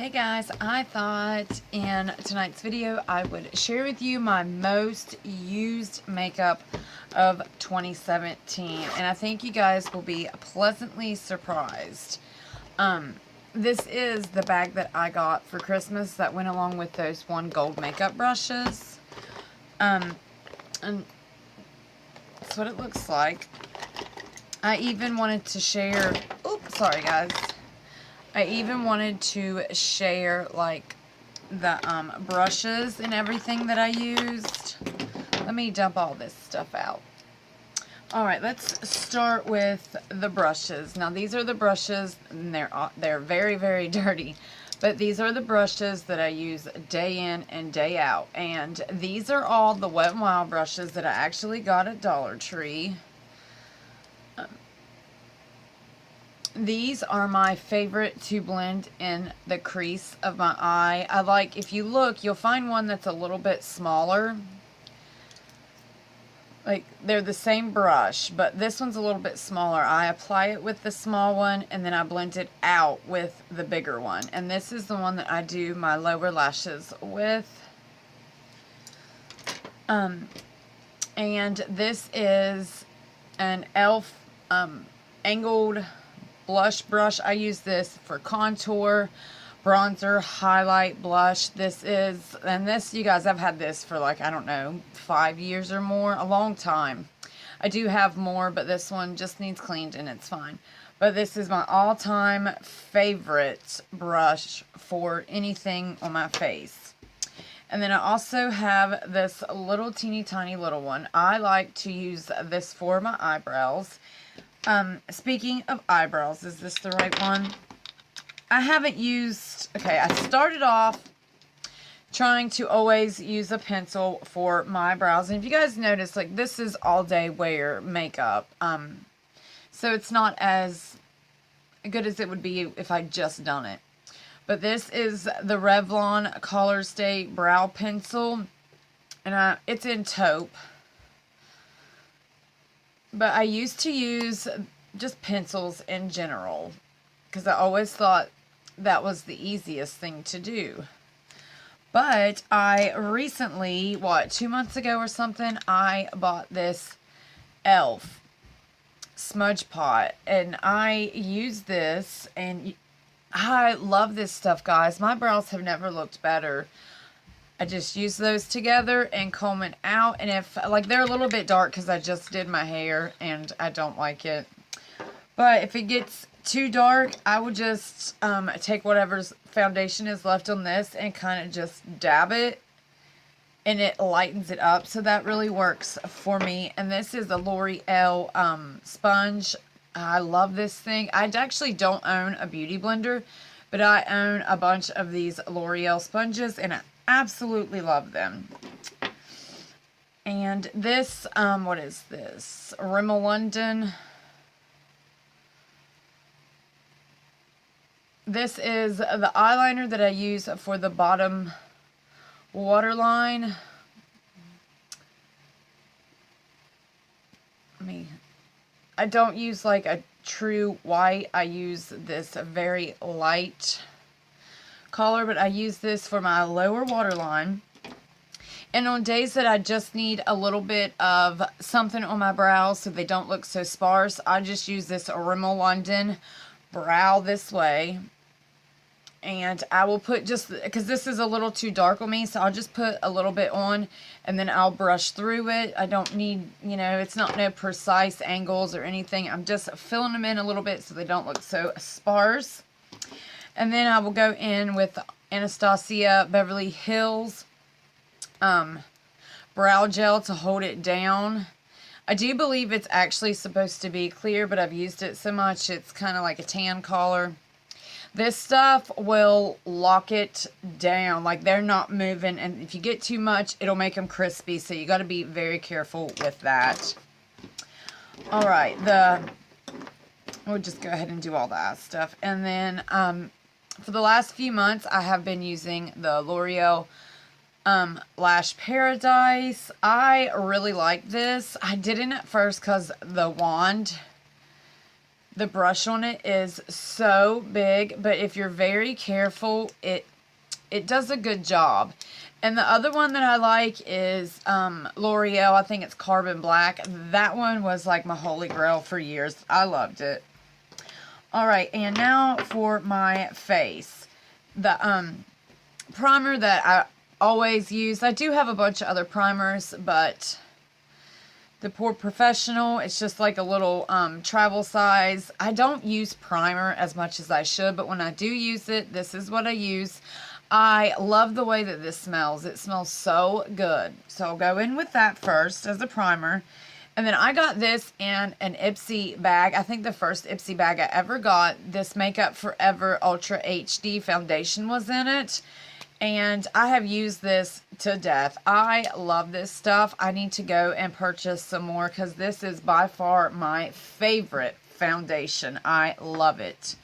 Hey guys, I thought in tonight's video I would share with you my most used makeup of 2017, and I think you guys will be pleasantly surprised. This is the bag that I got for Christmas that went along with those one gold makeup brushes. And that's what it looks like. I even wanted to share, oops, sorry guys. I even wanted to share like the brushes and everything that I used. Let me dump all this stuff out. Alright, let's start with the brushes. Now these are the brushes, and they're very, very dirty. But these are the brushes that I use day in and day out. And these are all the Wet n Wild brushes that I actually got at Dollar Tree. These are my favorite to blend in the crease of my eye. I like, if you look, you'll find one that's a little bit smaller. Like, they're the same brush, but this one's a little bit smaller. I apply it with the small one, and then I blend it out with the bigger one. And this is the one that I do my lower lashes with. And this is an e.l.f. angled blush brush. I use this for contour, bronzer, highlight, blush. This is, and this, you guys, I've had this for like, I don't know, 5 years or more, a long time. I do have more, but this one just needs cleaned and it's fine. But this is my all-time favorite brush for anything on my face. And then I also have this little teeny tiny little one. I like to use this for my eyebrows. Speaking of eyebrows, is this the right one? I haven't used, okay, I started off trying to always use a pencil for my brows. And if you guys notice, like, this is all day wear makeup. So it's not as good as it would be if I just done it. But this is the Revlon Colorstay Brow Pencil. And it's in taupe. But I used to use just pencils in general, because I always thought that was the easiest thing to do. But I recently, 2 months ago or something, I bought this e.l.f. smudge pot. And I use this, and I love this stuff, guys. My brows have never looked better. I just use those together and comb it out. And if, like, they're a little bit dark because I just did my hair and I don't like it. But if it gets too dark, I would just take whatever's foundation is left on this and kind of just dab it. And it lightens it up. So that really works for me. And this is a L'Oreal sponge. I love this thing. I actually don't own a beauty blender, but I own a bunch of these L'Oreal sponges, and I absolutely love them. And this, what is this? Rimmel London. This is the eyeliner that I use for the bottom waterline. I don't use like a true white. I use this very light color, but I use this for my lower waterline. And on days that I just need a little bit of something on my brows so they don't look so sparse, I just use this Rimmel London Brow This Way. And I will put just, because this is a little too dark on me, so I'll just put a little bit on and then I'll brush through it. I don't need, you know, it's not no precise angles or anything. I'm just filling them in a little bit so they don't look so sparse. And then I will go in with Anastasia Beverly Hills brow gel to hold it down. I do believe it's actually supposed to be clear, but I've used it so much it's kind of like a tan color. This stuff will lock it down, like they're not moving, and if you get too much, it'll make them crispy, so you got to be very careful with that. Alright, we'll just go ahead and do all that stuff. And then, for the last few months, I have been using the L'Oreal Lash Paradise. I really like this. I didn't at first because the wand The brush on it is so big, but if you're very careful, it does a good job. And the other one that I like is L'Oreal. I think it's Carbon Black. That one was like my holy grail for years. I loved it. All right, and now for my face. The primer that I always use. I do have a bunch of other primers, but the Pore Professional, it's just like a little travel size. I don't use primer as much as I should, but when I do use it, this is what I use. I love the way that this smells. It smells so good. So I'll go in with that first as a primer. And then I got this in an Ipsy bag. I think the first Ipsy bag I ever got. This Makeup Forever Ultra HD foundation was in it. And I have used this to death. I love this stuff. I need to go and purchase some more because this is by far my favorite foundation. I love it.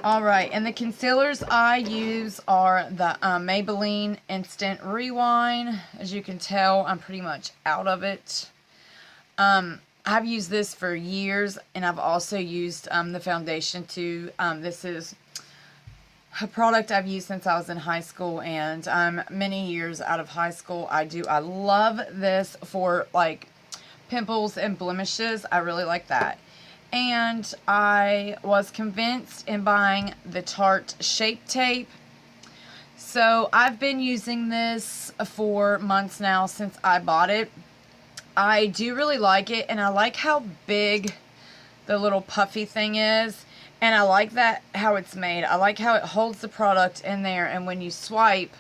Alright, and the concealers I use are the Maybelline Instant Rewind. As you can tell, I'm pretty much out of it. I've used this for years, and I've also used the foundation too. This is a product I've used since I was in high school, and many years out of high school. I love this for like pimples and blemishes. I really like that. And I was convinced in buying the Tarte Shape Tape. So I've been using this for months now since I bought it. I do really like it, and I like how big the little puffy thing is. And I like that how it's made. I like how it holds the product in there, and when you swipe,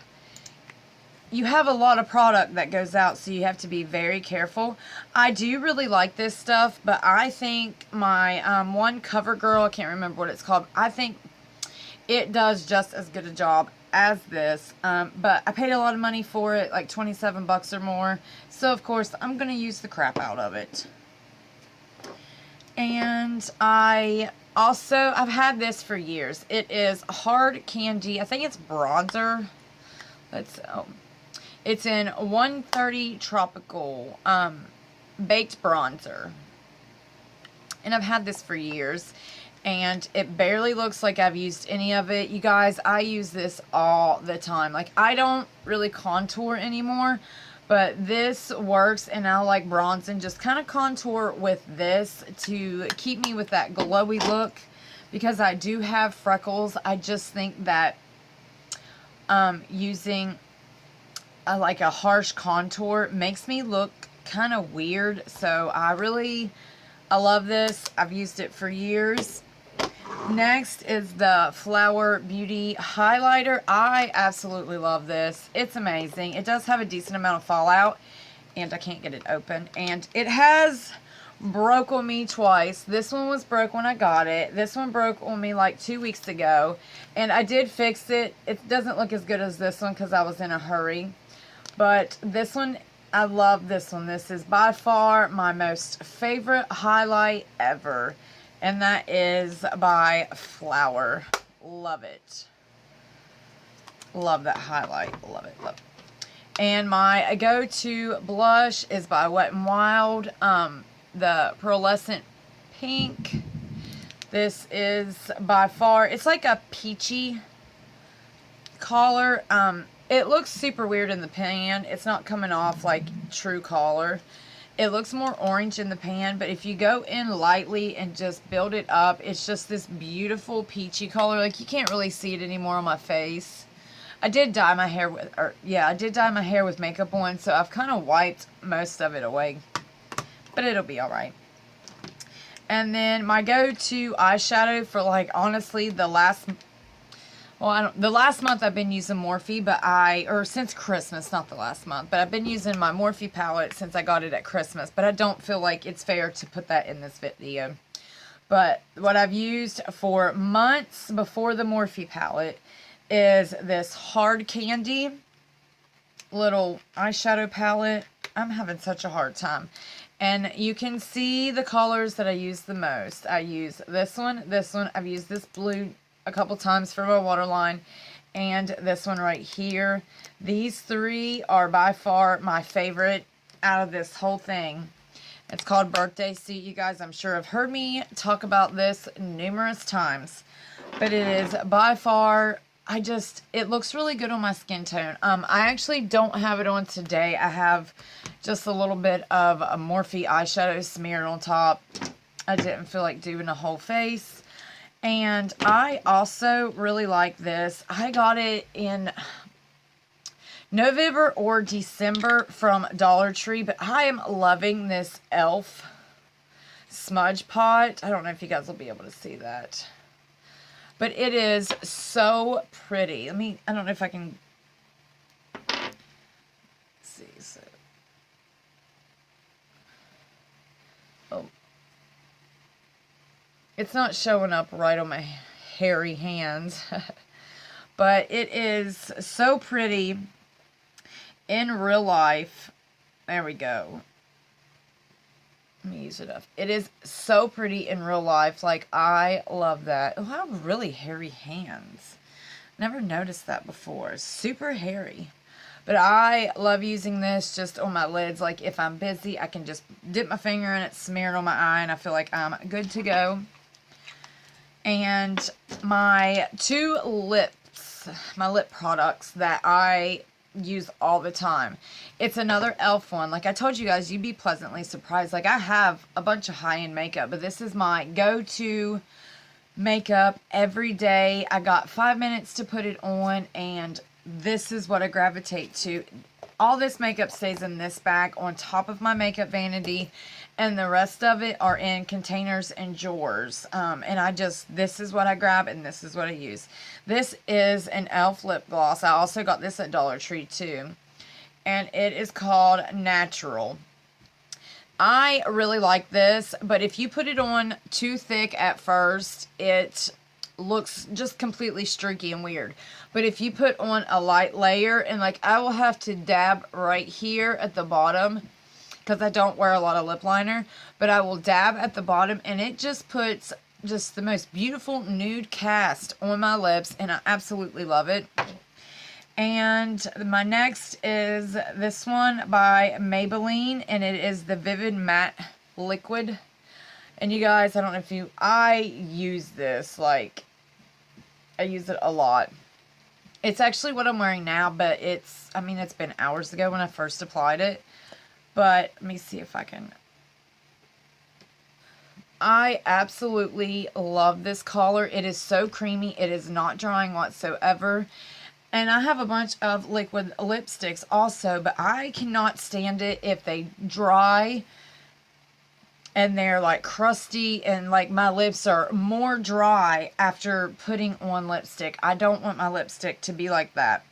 you have a lot of product that goes out, so you have to be very careful. I do really like this stuff, but I think my one CoverGirl, I can't remember what it's called, I think it does just as good a job as this. But I paid a lot of money for it, like 27 bucks or more. So, of course, I'm going to use the crap out of it. And I've had this for years. It is Hard Candy. I think it's bronzer. It's in 130 Tropical Baked Bronzer. And I've had this for years. And it barely looks like I've used any of it. You guys, I use this all the time. Like, I don't really contour anymore. But this works, and I like bronze and just kind of contour with this to keep me with that glowy look. Because I do have freckles. I just think that using like a harsh contour makes me look kind of weird. So I love this. I've used it for years. Next is the Flower Beauty Highlighter. I absolutely love this. It's amazing. It does have a decent amount of fallout, and I can't get it open. And it has broke on me twice. This one was broke when I got it. This one broke on me like 2 weeks ago, and I did fix it. It doesn't look as good as this one because I was in a hurry. But this one, I love this one. This is by far my most favorite highlight ever. And that is by Flower. Love it. Love that highlight. Love it. Love it. And my go-to blush is by Wet n Wild. The Pearlescent Pink. This is by far, it's like a peachy color. It looks super weird in the pan. It's not coming off like true color. It looks more orange in the pan, but if you go in lightly and just build it up, it's just this beautiful peachy color. Like, you can't really see it anymore on my face. I did dye my hair with makeup on, so I've kind of wiped most of it away. But it'll be alright. And then my go-to eyeshadow for, like, honestly, the last month I've been using Morphe, or since Christmas, not the last month, but I've been using my Morphe palette since I got it at Christmas, but I don't feel like it's fair to put that in this video. But what I've used for months before the Morphe palette is this Hard Candy little eyeshadow palette. I'm having such a hard time. And you can see the colors that I use the most. I use this one. I've used this blue a couple times for my waterline, and this one right here. These three are by far my favorite out of this whole thing. It's called Birthday Suit. You guys, I'm sure have heard me talk about this numerous times. But it is by far, it looks really good on my skin tone. I actually don't have it on today. I have just a little bit of a Morphe eyeshadow smeared on top. I didn't feel like doing a whole face. And I also really like this. I got it in November or December from Dollar Tree, but I am loving this e.l.f. smudge pot. I don't know if you guys will be able to see that, but it is so pretty. I don't know if I can see. Oh, it's not showing up right on my hairy hands, but it is so pretty in real life. There we go. Let me use it up. It is so pretty in real life. Like, I love that. Oh, I have really hairy hands. Never noticed that before. Super hairy. But I love using this just on my lids. Like, if I'm busy, I can just dip my finger in it, smear it on my eye, and I feel like I'm good to go. And my two lips, my lip products that I use all the time. It's another e.l.f. one. Like I told you guys, you'd be pleasantly surprised. Like, I have a bunch of high-end makeup, but this is my go-to makeup every day. I got 5 minutes to put it on, and this is what I gravitate to. All this makeup stays in this bag on top of my makeup vanity, and the rest of it are in containers and drawers. And this is what I grab, and this is what I use. This is an e.l.f. lip gloss. I also got this at Dollar Tree too, and it is called Natural. I really like this, but if you put it on too thick at first, it looks just completely streaky and weird. But if you put on a light layer, and like I will have to dab right here at the bottom because I don't wear a lot of lip liner, but I will dab at the bottom, and it just puts just the most beautiful nude cast on my lips, and I absolutely love it. And my next is this one by Maybelline, and it is the Vivid Matte Liquid. And you guys, I don't know if I use this, like, I use it a lot. It's actually what I'm wearing now, but it's been hours ago when I first applied it. But let me see if I can. I absolutely love this color. It is so creamy. It is not drying whatsoever. And I have a bunch of liquid lipsticks also, but I cannot stand it if they dry and they're like crusty, and like my lips are more dry after putting on lipstick. I don't want my lipstick to be like that.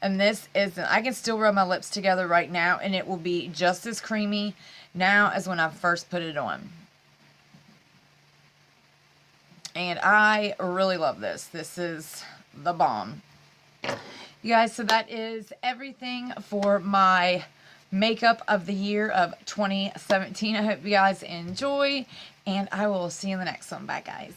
And this isn't. I can still rub my lips together right now, and it will be just as creamy now as when I first put it on. And I really love this. This is the bomb. You guys, so that is everything for my makeup of the year of 2017. I hope you guys enjoy, and I will see you in the next one. Bye, guys.